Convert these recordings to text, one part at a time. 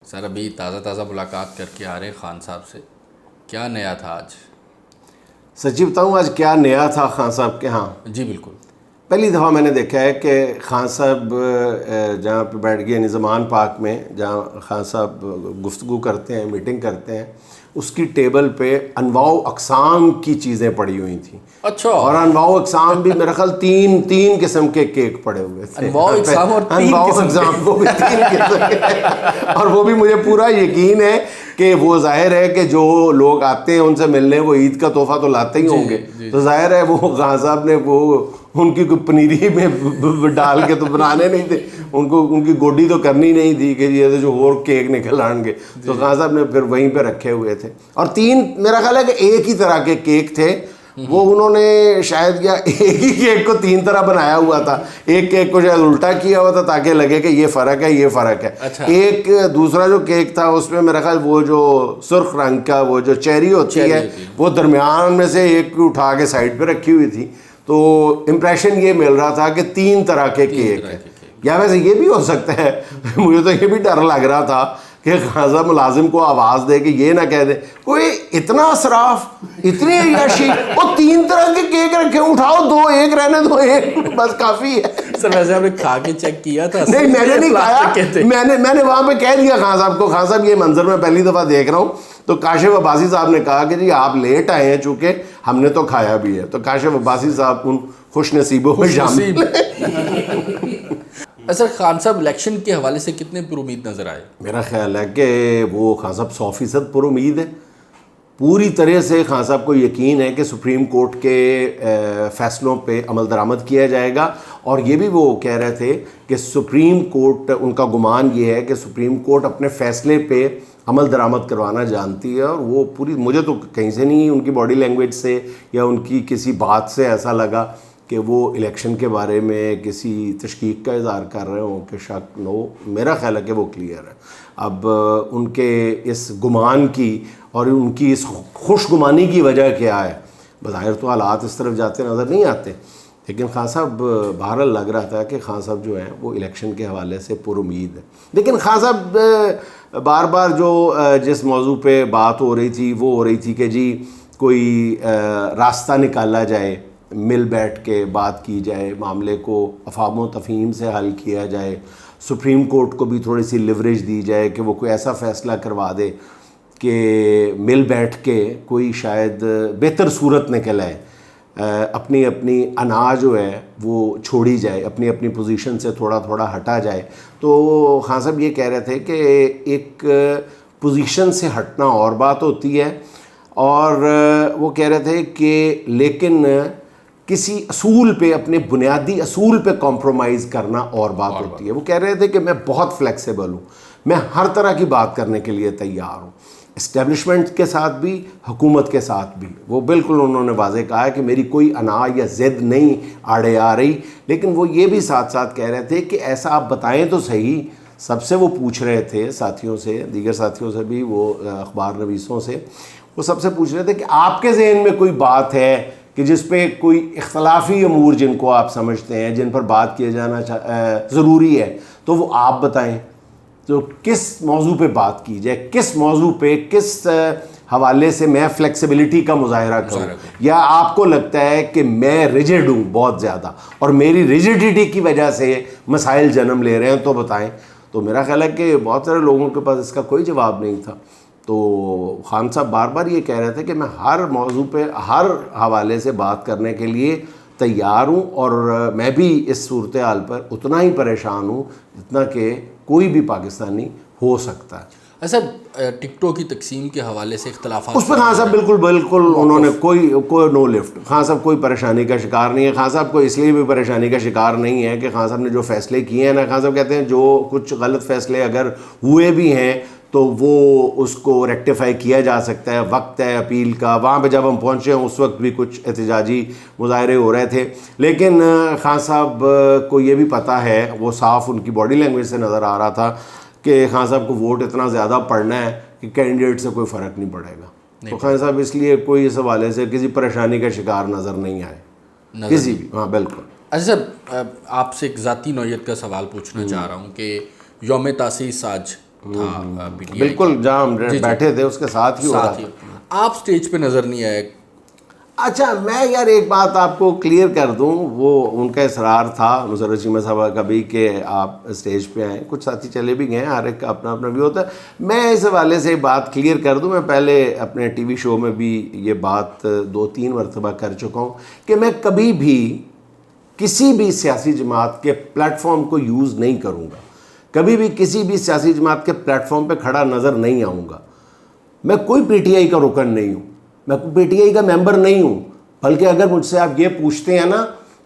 سر ابھی تازہ ملاقات کر کے آ رہے ہیں خان صاحب سے، کیا نیا تھا آج؟ سچی بتاؤں آج کیا نیا تھا خان صاحب کے ہاں؟ جی بالکل. پہلی دفعہ میں نے دیکھا ہے کہ خان صاحب جہاں پہ بیٹھ گئے زمان پاک میں، جہاں خان صاحب گفتگو کرتے ہیں، میٹنگ کرتے ہیں، اس کی ٹیبل پہ انواع و اقسام کی چیزیں پڑی ہوئی تھیں. اچھا. اور انواع و اقسام بھی میرا خیال تین قسم کے کیک پڑے ہوئے تھے. انواع و اقسام اور انواع و اقسام کو بھی 3 قسم کے. اور وہ بھی مجھے پورا یقین ہے کہ وہ ظاہر ہے کہ جو لوگ آتے ہیں ان سے ملنے وہ عید کا تحفہ تو لاتے ہی ہوں گے. تو ظاہر ہے وہ خان صاحب نے وہ ان کی کوئی پنیری میں ڈال کے تو بنانے نہیں تھے، ان کی گوڈی تو کرنی نہیں تھی کہ یہ جو اور کیک نکل آئیں گے. تو خان صاحب نے پھر وہیں پہ رکھے ہوئے تھے. اور 3 میرا خیال ہے کہ ایک ہی طرح کے کیک تھے. وہ انہوں نے شاید کیا ایک ہی کیک کو 3 طرح بنایا ہوا تھا. ایک کیک کو شاید الٹا کیا ہوا تھا تاکہ لگے کہ یہ فرق ہے، یہ فرق ہے. ایک دوسرا جو کیک تھا اس میں میرا خیال وہ جو سرخ رنگ کا وہ جو چیری ہوتی ہے وہ درمیان میں سے ایک اٹھا کے سائڈ پہ رکھی ہوئی تھی. تو امپریشن یہ مل رہا تھا کہ 3 طرح کے کیک ہے. یا ویسے یہ بھی ہو سکتا ہے، مجھے تو یہ بھی ڈر لگ رہا تھا کہ خان صاحب ملازم کو آواز دے کہ یہ نہ کہہ دے کوئی اتنا اسراف، اتنی عیاشی، وہ 3 طرح کے کیک رکھے، اٹھاؤ 2 ایک رہنے دو، ایک بس کافی ہے. سر ویسے آپ نے کھا کے چیک کیا تھا؟ نہیں میں نے نہیں کھایا، میں نے وہاں پہ کہہ دیا خان صاحب کو، خان صاحب یہ منظر میں پہلی دفعہ دیکھ رہا ہوں. تو کاشف عباسی صاحب نے کہا کہ جی آپ لیٹ آئے ہیں چونکہ ہم نے تو کھایا بھی ہے. تو کاشف عباسی صاحب ان خوش نصیبوں میں شامل. سر خان صاحب الیکشن کے حوالے سے کتنے پر امید نظر آئے؟ میرا خیال ہے کہ وہ خان صاحب 100% پر امید ہے. پوری طرح سے خان صاحب کو یقین ہے کہ سپریم کورٹ کے فیصلوں پہ عمل درآمد کیا جائے گا. اور یہ بھی وہ کہہ رہے تھے کہ سپریم کورٹ، ان کا گمان یہ ہے کہ سپریم کورٹ اپنے فیصلے پہ عمل درآمد کروانا جانتی ہے. اور وہ پوری، مجھے تو کہیں سے نہیں ان کی باڈی لینگویج سے یا ان کی کسی بات سے ایسا لگا کہ وہ الیکشن کے بارے میں کسی تشکیک کا اظہار کر رہے ہوں کہ شک نو. میرا خیال ہے کہ وہ کلیئر ہے. اب ان کے اس گمان کی اور ان کی اس خوش گمانی کی وجہ کیا ہے؟ بظاہر تو حالات اس طرف جاتے نظر نہیں آتے، لیکن خان صاحب بہرحال لگ رہا تھا کہ خان صاحب جو ہیں وہ الیکشن کے حوالے سے پر امید ہے. لیکن خان صاحب بار بار جو جس موضوع پہ بات ہو رہی تھی وہ ہو رہی تھی کہ جی کوئی راستہ نکالا جائے، مل بیٹھ کے بات کی جائے، معاملے کو افہام و تفہیم سے حل کیا جائے، سپریم کورٹ کو بھی تھوڑی سی لیوریج دی جائے کہ وہ کوئی ایسا فیصلہ کروا دے کہ مل بیٹھ کے کوئی شاید بہتر صورت نکل آئے. اپنی انا جو ہے وہ چھوڑی جائے، اپنی پوزیشن سے تھوڑا ہٹا جائے. تو خان صاحب یہ کہہ رہے تھے کہ ایک پوزیشن سے ہٹنا اور بات ہوتی ہے، اور وہ کہہ رہے تھے کہ لیکن کسی اصول پہ، اپنے بنیادی اصول پہ کمپرومائز کرنا اور بات ہوتی ہے. وہ کہہ رہے تھے کہ میں بہت فلیکسیبل ہوں، میں ہر طرح کی بات کرنے کے لیے تیار ہوں، اسٹیبلشمنٹ کے ساتھ بھی، حکومت کے ساتھ بھی. وہ بالکل انہوں نے واضح کہا ہے کہ میری کوئی انا یا ضد نہیں آڑے آ رہی. لیکن وہ یہ بھی ساتھ ساتھ کہہ رہے تھے کہ ایسا آپ بتائیں تو صحیح. سب سے وہ پوچھ رہے تھے، ساتھیوں سے، دیگر ساتھیوں سے بھی، وہ اخبار نویسوں سے، وہ سب سے پوچھ رہے تھے کہ آپ کے ذہن میں کوئی بات ہے کہ جس پہ کوئی اختلافی امور جن کو آپ سمجھتے ہیں، جن پر بات کیا جانا ضروری ہے، تو وہ آپ بتائیں. تو کس موضوع پہ بات کی جائے، کس موضوع پہ، کس حوالے سے میں فلیکسیبلٹی کا مظاہرہ کروں؟ یا آپ کو لگتا ہے کہ میں ریجڈ ہوں بہت زیادہ اور میری ریجڈیٹی کی وجہ سے مسائل جنم لے رہے ہیں، تو بتائیں. تو میرا خیال ہے کہ بہت سارے لوگوں کے پاس اس کا کوئی جواب نہیں تھا. تو خان صاحب بار بار یہ کہہ رہے تھے کہ میں ہر موضوع پہ، ہر حوالے سے بات کرنے کے لیے تیار ہوں، اور میں بھی اس صورتحال پر اتنا ہی پریشان ہوں جتنا کہ کوئی بھی پاکستانی ہو سکتا ہے. ایسا ٹکٹوں کی تقسیم کے حوالے سے اختلافات اس پہ خان صاحب بالکل انہوں نے کوئی نو لفٹ. خان صاحب کوئی پریشانی کا شکار نہیں ہے. خان صاحب کو اس لیے بھی پریشانی کا شکار نہیں ہے کہ خان صاحب نے جو فیصلے کیے ہیں نا، خان صاحب کہتے ہیں جو کچھ غلط فیصلے اگر ہوئے بھی ہیں تو وہ اس کو ریکٹیفائی کیا جا سکتا ہے، وقت ہے اپیل کا. وہاں پہ جب ہم پہنچے ہیں اس وقت بھی کچھ احتجاجی مظاہرے ہو رہے تھے، لیکن خان صاحب کو یہ بھی پتہ ہے، وہ صاف ان کی باڈی لینگویج سے نظر آ رہا تھا کہ خان صاحب کو ووٹ اتنا زیادہ پڑنا ہے کہ کینڈیڈیٹ سے کوئی فرق نہیں پڑے گا. تو خان صاحب اس لیے کوئی اس حوالے سے کسی پریشانی کا شکار نظر نہیں آئے کسی بھی. ہاں بالکل. اچھا سر، آپ سے ایک ذاتی نوعیت کا سوال پوچھنا چاہ رہا ہوں کہ یوم تاسیس آج تھا پی ٹی آئی، بالکل جہاں ہم بیٹھے تھے اس کے ساتھ ہی ہو رہا تھا. آپ سٹیج پہ نظر نہیں آئے. اچھا میں یار ایک بات آپ کو کلیئر کر دوں, وہ ان کا اصرار تھا مسرت چیمہ صاحبہ کا بھی کہ آپ اسٹیج پہ آئیں, کچھ ساتھی چلے بھی گئے, ہر ایک کا اپنا اپنا ویو ہوتا ہے. میں اس حوالے سے بات کلیئر کر دوں, میں پہلے اپنے ٹی وی شو میں بھی یہ بات 2-3 مرتبہ کر چکا ہوں کہ میں کبھی بھی کسی بھی سیاسی جماعت کے پلیٹ فارم کو یوز نہیں کروں گا, کبھی بھی کسی بھی سیاسی جماعت کے پلیٹ فارم پہ کھڑا نظر نہیں آؤں گا. میں کوئی پی ٹی آئی کا رکن نہیں ہوں, میں پی ٹی آئی کا ممبر نہیں ہوں, بلکہ اگر مجھ سے آپ یہ پوچھتے ہیں نا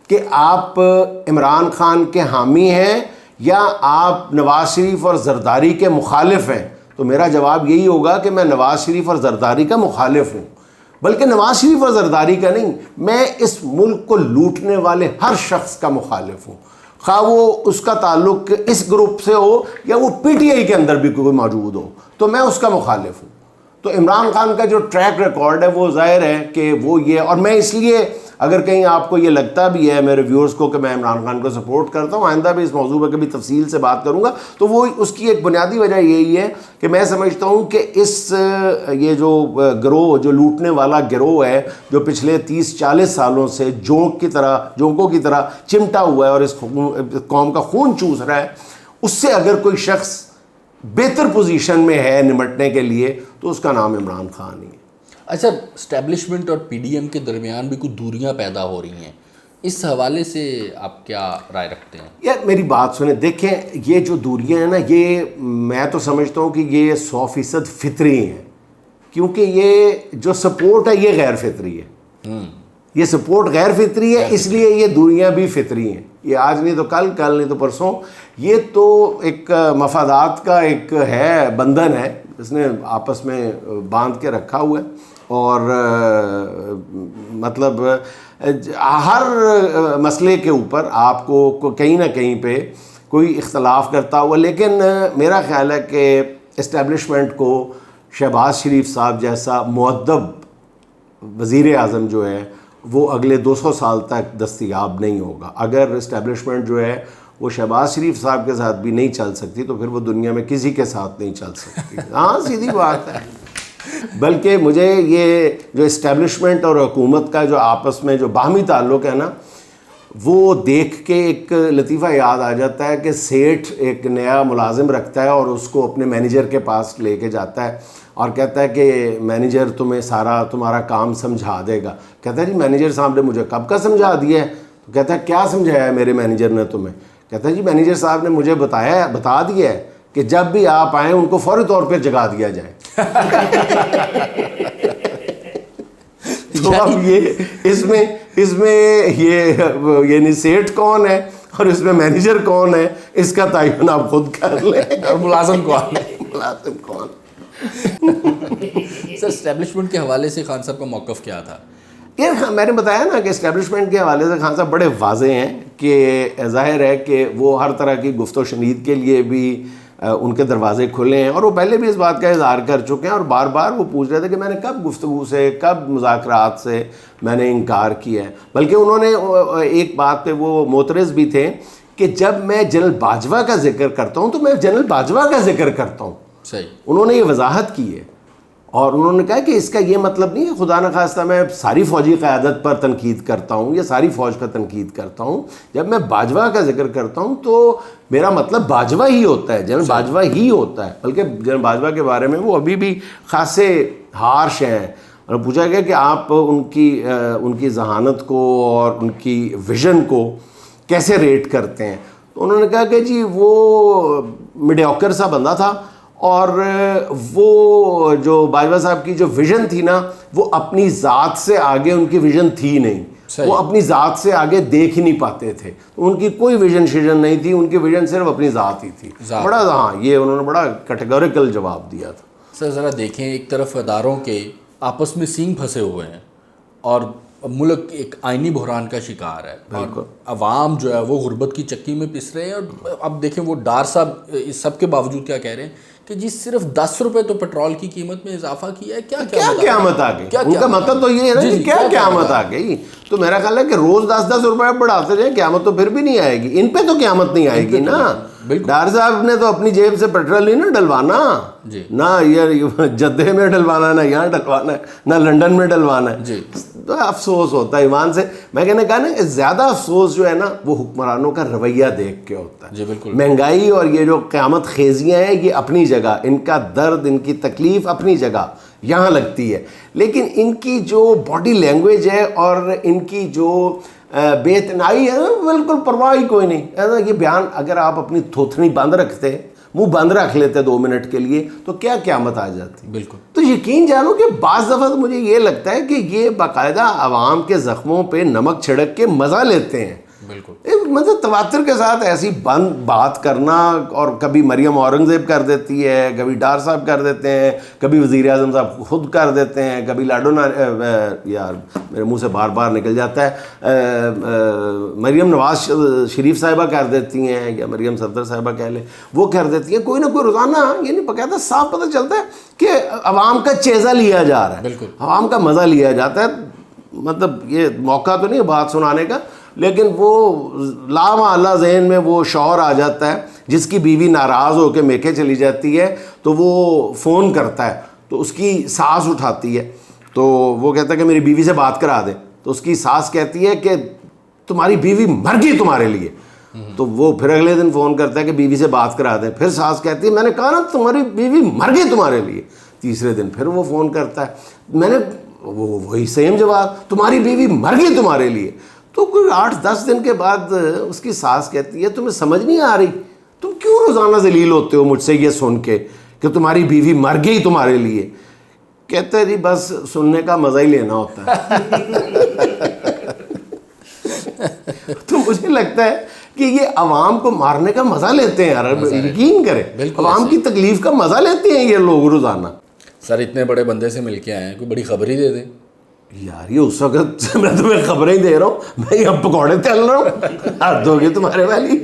کہ آپ عمران خان کے حامی ہیں یا آپ نواز شریف اور زرداری کے مخالف ہیں, تو میرا جواب یہی ہوگا کہ میں نواز شریف اور زرداری کا مخالف ہوں. بلکہ نواز شریف اور زرداری کا نہیں, میں اس ملک کو لوٹنے والے ہر شخص کا مخالف ہوں, خواہ وہ اس کا تعلق اس گروپ سے ہو یا وہ پی ٹی آئی کے اندر بھی کوئی موجود ہو, تو میں اس کا مخالف ہوں. تو عمران خان کا جو ٹریک ریکارڈ ہے وہ ظاہر ہے کہ وہ یہ, اور میں اس لیے اگر کہیں آپ کو یہ لگتا بھی ہے میرے ویورز کو کہ میں عمران خان کو سپورٹ کرتا ہوں, آئندہ بھی اس موضوع پہ کبھی تفصیل سے بات کروں گا, تو وہ اس کی ایک بنیادی وجہ یہی ہے کہ میں سمجھتا ہوں کہ یہ جو گروہ, جو لوٹنے والا گروہ ہے, جو پچھلے 30-40 سالوں سے جونکوں کی طرح چمٹا ہوا ہے اور اس قوم کا خون چوس رہا ہے, اس سے اگر کوئی شخص بہتر پوزیشن میں ہے نمٹنے کے لیے تو اس کا نام عمران خان ہی ہے. اچھا, اسٹیبلشمنٹ اور پی ڈی ایم کے درمیان بھی کچھ دوریاں پیدا ہو رہی ہیں, اس حوالے سے آپ کیا رائے رکھتے ہیں؟ یار میری بات سنیں, دیکھیں یہ جو دوریاں ہیں نا, یہ میں تو سمجھتا ہوں کہ یہ 100% فطری ہیں, کیونکہ یہ جو سپورٹ ہے یہ غیر فطری ہے. یہ سپورٹ غیر فطری ہے, اس لیے یہ دوریاں بھی فطری ہیں. یہ آج نہیں تو کل, کل نہیں تو پرسوں, یہ تو ایک مفادات کا ایک ہے, بندھن ہے, اس نے آپس میں باندھ کے رکھا ہوا ہے. اور مطلب ہر مسئلے کے اوپر آپ کو کہیں نہ کہیں پہ کوئی اختلاف کرتا ہوا, لیکن میرا خیال ہے کہ اسٹیبلشمنٹ کو شہباز شریف صاحب جیسا مؤدب وزیر اعظم جو ہے وہ اگلے 200 سال تک دستیاب نہیں ہوگا. اگر اسٹیبلشمنٹ جو ہے وہ شہباز شریف صاحب کے ساتھ بھی نہیں چل سکتی تو پھر وہ دنیا میں کسی کے ساتھ نہیں چل سکتی. ہاں سیدھی بات ہے. بلکہ مجھے یہ جو اسٹیبلشمنٹ اور حکومت کا جو آپس میں جو باہمی تعلق ہے نا, وہ دیکھ کے ایک لطیفہ یاد آ جاتا ہے کہ سیٹھ ایک نیا ملازم رکھتا ہے اور اس کو اپنے مینیجر کے پاس لے کے جاتا ہے اور کہتا ہے کہ مینیجر تمہیں سارا تمہارا کام سمجھا دے گا. کہتا ہے جی مینیجر صاحب نے مجھے کب کا سمجھا دیا ہے. تو کہتا ہے کیا سمجھایا ہے میرے مینیجر نے تمہیں؟ کہتا ہے جی مینیجر صاحب نے مجھے بتا دیا ہے کہ جب بھی آپ آئیں ان کو فوری طور پہ جگا دیا جائے. تو اب یہ اس میں یہ یعنی سیٹھ کون ہے اور اس میں مینیجر کون ہے, اس کا تعین آپ خود کر لیں. اور ملازم کون ہے؟ ملازم کون؟ سر اسٹیبلشمنٹ کے حوالے سے خان صاحب کا موقف کیا تھا؟ یار میں نے بتایا نا کہ اسٹیبلشمنٹ کے حوالے سے خان صاحب بڑے واضح ہیں کہ ظاہر ہے کہ وہ ہر طرح کی گفت و شنید کے لیے بھی ان کے دروازے کھلے ہیں, اور وہ پہلے بھی اس بات کا اظہار کر چکے ہیں, اور بار بار وہ پوچھ رہے تھے کہ میں نے کب گفتگو سے, کب مذاکرات سے میں نے انکار کیا ہے. بلکہ انہوں نے ایک بات پہ وہ معترض بھی تھے کہ جب میں جنرل باجوہ کا ذکر کرتا ہوں تو میں جنرل باجوہ کا ذکر کرتا ہوں. صحیح, انہوں نے یہ وضاحت کی ہے, اور انہوں نے کہا کہ اس کا یہ مطلب نہیں ہے خدا نخواستہ میں ساری فوجی قیادت پر تنقید کرتا ہوں یا ساری فوج کا تنقید کرتا ہوں. جب میں باجوہ کا ذکر کرتا ہوں تو میرا مطلب باجوہ ہی ہوتا ہے, جنرل باجوہ ہی ہوتا ہے. بلکہ جنرل باجوہ کے بارے میں وہ ابھی بھی خاصے ہارش ہیں, اور پوچھا گیا کہ آپ ان کی ذہانت کو اور ان کی ویژن کو کیسے ریٹ کرتے ہیں. تو انہوں نے کہا کہ جی وہ میڈیوکر سا بندہ تھا, اور وہ جو باجوہ صاحب کی جو ویژن تھی نا وہ اپنی ذات سے آگے ان کی ویژن تھی نہیں. وہ اپنی ذات سے آگے دیکھ ہی نہیں پاتے تھے, ان کی کوئی ویژن شیژن نہیں تھی, ان کی ویژن صرف اپنی ذات ہی تھی. بڑا ہاں یہ انہوں نے بڑا کیٹیگوریکل جواب دیا تھا. سر ذرا دیکھیں, ایک طرف اداروں کے آپس میں سینگ پھنسے ہوئے ہیں اور ملک ایک آئینی بحران کا شکار ہے, اور عوام جو ہے وہ غربت کی چکی میں پس رہے ہیں. اور اب دیکھیں وہ ڈار صاحب اس سب کے باوجود کیا کہہ رہے ہیں کہ جی صرف 10 روپے تو پیٹرول کی قیمت میں اضافہ کیا ہے. کیا قیامت آ گئی؟ ان کا مطلب تو یہ ہے نا کہ کیا قیامت آ گئی. تو میرا خیال ہے کہ روز 10-10 روپے بڑھاتے جائیں, قیامت تو پھر بھی نہیں آئے گی. ان پہ تو قیامت نہیں آئے گی نا. ڈار صاحب نے تو اپنی جیب سے پیٹرول نہیں نا ڈلوانا جی، نہ یہ جدے میں ڈلوانا ہے، نہ یہاں ڈلوانا ہے، نہ لنڈن میں ڈلوانا ہے جی، تو افسوس ہوتا ہے ایمان سے. میں کہنے کہا نا کہ زیادہ افسوس جو ہے نا وہ حکمرانوں کا رویہ دیکھ کے ہوتا ہے. جی بالکل. مہنگائی اور یہ جو قیامت خیزیاں ہیں یہ اپنی جگہ، ان کا درد، ان کی تکلیف اپنی جگہ یہاں لگتی ہے، لیکن ان کی جو باڈی لینگویج ہے اور ان کی جو بے اتنائی ہے بالکل پرواہ ہی کوئی نہیں. ایسا یہ بیان اگر آپ اپنی تھوتھنی بند رکھتے، منہ بند رکھ لیتے 2 منٹ کے لیے تو کیا قیامت آ جاتی. بالکل. تو یقین جانو کہ بعض دفعہ مجھے یہ لگتا ہے کہ یہ باقاعدہ عوام کے زخموں پہ نمک چھڑک کے مزہ لیتے ہیں. بالکل. مطلب تواتر کے ساتھ ایسی بند بات کرنا، اور کبھی مریم اورنگزیب کر دیتی ہے، کبھی ڈار صاحب کر دیتے ہیں، کبھی وزیر اعظم صاحب خود کر دیتے ہیں، کبھی یار میرے منہ سے بار بار نکل جاتا ہے، مریم نواز شریف صاحبہ کر دیتی ہیں، یا مریم صدر صاحبہ کہہ لیں، وہ کر دیتی ہیں. کوئی نہ کوئی روزانہ یعنی باقاعدہ صاف پتہ چلتا ہے کہ عوام کا چیزہ لیا جا رہا ہے. بالکل. عوام کا مزہ لیا جاتا ہے. مطلب یہ موقع تو نہیں ہے بات سنانے کا، لیکن وہ لامحالہ ذہن میں وہ شعور آ جاتا ہے. جس کی بیوی ناراض ہو کے میکے چلی جاتی ہے تو وہ فون کرتا ہے تو اس کی ساس اٹھاتی ہے، تو وہ کہتا ہے کہ میری بیوی سے بات کرا دیں. تو اس کی ساس کہتی ہے کہ تمہاری بیوی مر گئی تمہارے لیے. تو وہ پھر اگلے دن فون کرتا ہے کہ بیوی سے بات کرا دیں. پھر ساس کہتی ہے میں نے کہا نا تمہاری بیوی مر گئی تمہارے لیے. تیسرے دن پھر وہ فون کرتا ہے، میں نے وہی سیم جواب، تمہاری بیوی مر گئی تمہارے لیے. تو کوئی 8-10 دن کے بعد اس کی ساس کہتی ہے تمہیں سمجھ نہیں آ رہی، تم کیوں روزانہ ذلیل ہوتے ہو مجھ سے یہ سن کے کہ تمہاری بیوی مر گئی تمہارے لیے. کہتے ہیں جی بس سننے کا مزہ ہی لینا ہوتا ہے. تو مجھے لگتا ہے کہ یہ عوام کو مارنے کا مزہ لیتے ہیں. یقین کریں عوام کی تکلیف کا مزہ لیتے ہیں یہ لوگ روزانہ. سر اتنے بڑے بندے سے مل کے آئے ہیں، کوئی بڑی خبر ہی دے دیں. یار یہ اس وقت میں تمہیں خبریں دے رہا ہوں، میں یہ پکوڑے تل رہا ہوں، حد ہوگی تمہارے والی.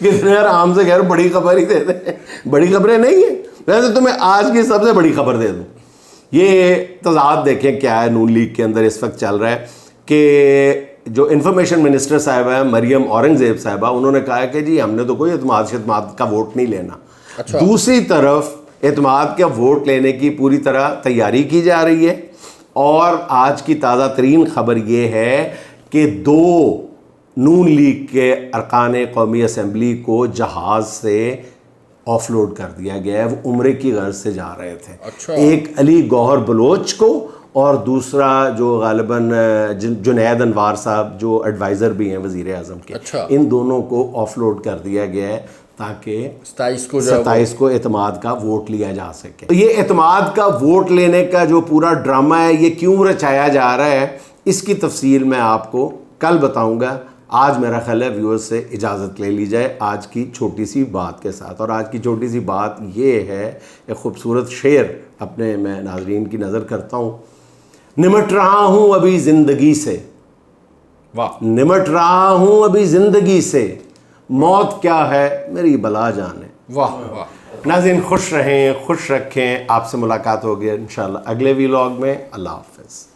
کتنے آرام سے خیر بڑی خبر ہی دے دیں. بڑی خبریں نہیں ہیں. ویسے تمہیں آج کی سب سے بڑی خبر دے دوں. یہ تضاد دیکھیں کیا ہے نون لیگ کے اندر اس وقت چل رہا ہے کہ جو انفارمیشن منسٹر صاحبہ ہیں مریم اورنگزیب صاحبہ، انہوں نے کہا ہے کہ جی ہم نے تو کوئی اعتماد کا ووٹ نہیں لینا. دوسری طرف اعتماد کا ووٹ لینے کی پوری طرح تیاری کی جا رہی ہے. اور آج کی تازہ ترین خبر یہ ہے کہ 2 نون لیگ کے ارکان قومی اسمبلی کو جہاز سے آف لوڈ کر دیا گیا ہے. وہ عمرے کی غرض سے جا رہے تھے. ایک علی گوہر بلوچ کو اور دوسرا جو غالباً جنید انوار صاحب جو ایڈوائزر بھی ہیں وزیر اعظم کے، ان دونوں کو آف لوڈ کر دیا گیا ہے تاکہ 27 کو اعتماد کا ووٹ لیا جا سکے. تو یہ اعتماد کا ووٹ لینے کا جو پورا ڈرامہ ہے یہ کیوں رچایا جا رہا ہے، اس کی تفصیل میں آپ کو کل بتاؤں گا. آج میرا خیال ہے ویورز سے اجازت لے لی جائے آج کی چھوٹی سی بات کے ساتھ. اور آج کی چھوٹی سی بات یہ ہے، ایک خوبصورت شعر اپنے میں ناظرین کی نظر کرتا ہوں. نمٹ رہا ہوں ابھی زندگی سے، نمٹ رہا ہوں ابھی زندگی سے، موت کیا ہے میری بلا جانے. واہ واہ. ناظرین خوش رہیں، خوش رکھیں. آپ سے ملاقات ہوگی انشاءاللہ اگلے ویلاگ میں. اللہ حافظ.